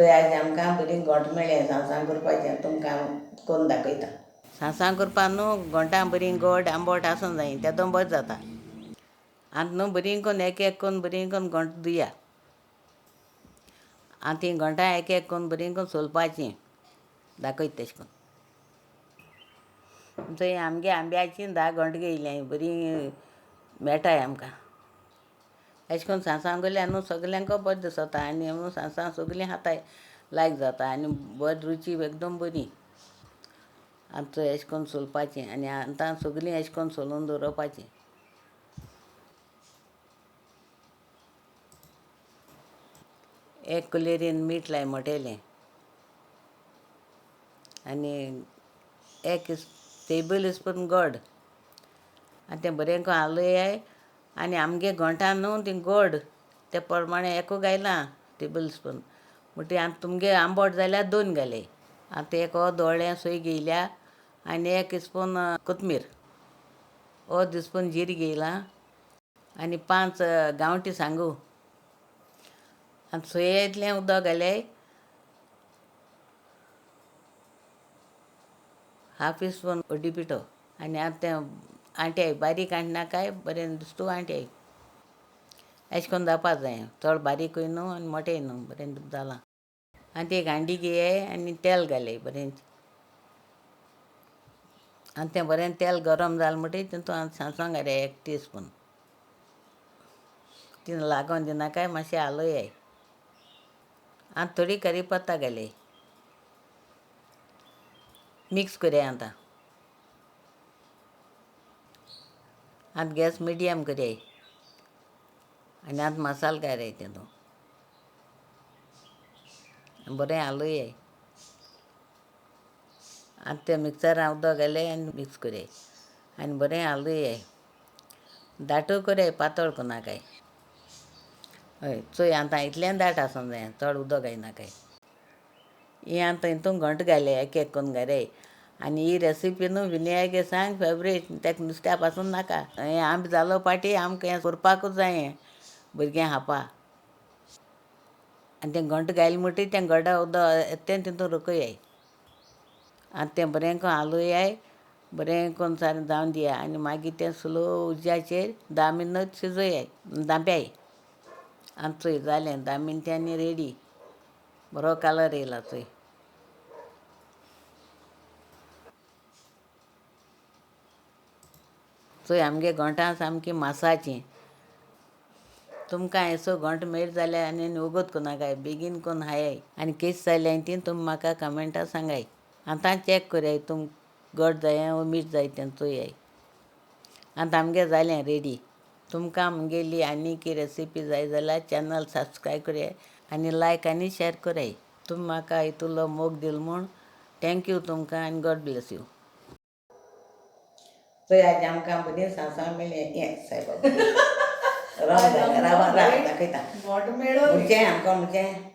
थंय आज आमकां बरी गोंट मेळ्ळें सांसांव करपाचें तुमकां करून दाखयता. सांसांव करपा न्हू गोंटां बरीं गोड आंबट आसूं जायी तेदो बरें जाता. आतां न्हू बरीं करून एक एक करून बरीं करून गोंट दिया. आनी तीं गोंटां एक एक करून बरीं करून सोलपाचीं दाखयता तेशें करून. थंय आमगे आंब्याचीं 10 गोंट घेयल्याय बरीं मेळटाय आमकां. अशें करून सांसांव केल्यार न्हू सगल्यांक बरें दिसता आनी न्हू सांसांव सगलीं खाताय लायक जाता आनी बरी रुची एकदम बरी. आतां थंय अशें करून सोलपाचीं आनी आतां सगलीं अशें करून सोलून दवरपाचीं. एक कुलेरीन मीठ लाय मोटेलें आनी एक टेबल स्पून गोड आनी तें बरें करून हालोयाय. आनी आमगे गोंठां न्हू तीं गोड ते प्रमाणें एकू घायलां टेबल स्पून म्हणटी आतां तुमगे आंबट जाल्यार 2 घाले. आतां एक अर्द व्हडलें सोय घेयल्या आनी 1 स्पून कोथमीर, अर्द स्पून जीरें घेयलां आनी 5 गांवठी सांगू. आतां सोया इतलें उदक घाल्याय. हाफ स्पून हळदी पिठो आनी आतां तें आंट्याय बारीक आंटनाकाय बरें दिस्तू आंट्याय. अशें करून जावपा जाय चड बारीकूय न्हू आनी मोटेंय न्हू बरें जालां. आनी ती एक हांडी घेयाय आनी तेल घाल्याय बरें. आनी तें बरें तेल गरम जालें म्हणटकीर तितूंत आतां सांसव घाल्याय 1 टीस्पून. तितून लागोन दिनाकाय मातशें हालोयाय. आतां थोडी करीपत्ता घाल्याय. मिक्स करयाय आतां. आतां गॅस मिडियम करयाय आनी आतां मसालो घाल्याय तितूंत. बरें हालोयाय. आतां तें मिक्सरान उदक घाल्याय आनी मिक्स करयाय आनी बरें हालोयाय. दाटूय करयाय पातळ कोरनाकाय. हय चोय आतां इतलें दाट आसूं जाय चड उदक घायनाकाय. ही आतां हितून गोंट घाल्याय एक एक करून घाल्याय. आनी ही रेसिपी न्हू विनयागे सांग फेवरेट ताका नुस्त्या पासून नाका. हें आंब जालो पाटी आमकां हें करपाकूच जाय हें भुरग्यांक खावपा. आनी तें गोंट घायलें म्हणटकीर तें गोडा उदक तें तितून रोखयाय. आतां तें बरें करून हालोयाय. बरें करून सारें जावन दियाय आनी मागीर तें स्लो उज्याचेर 10 मिनट शिजोयाय धांप्याय. आतां चोय जालें 10 मिनटांनी रेडी. बरो कलर येयला चोय. चोय आमगे गोंठां सामकीं मांसाचीं. तुमकां एसो गोंट मेळ्ळी जाल्यार आनी वोगोत कोरनाकाय बेगीन करून खायाय आनी केश जाल्याय तीं तुमी म्हाका कमेंटां सांगाय. आतां चॅक करयाय तुमकां गोड जायें वो मीठ जाय तें चोयाय. आतां आमगे जालें रेडी. तुमकां मुगेली आनीक रेसिपी जाय जाल्यार चॅनल सबस्क्रायब कराय आनी लायक आनी शॅर कराय. तुमी म्हाका इतुलो मोग दिलो म्हूण थँक्यू तुमकां आनी गॉड ब्लेस यू. चोय आज आमकां बरीं सांसवां मेळ्ळीं हें सायबाबा राव दाखयता. मुचें आमकां मुचें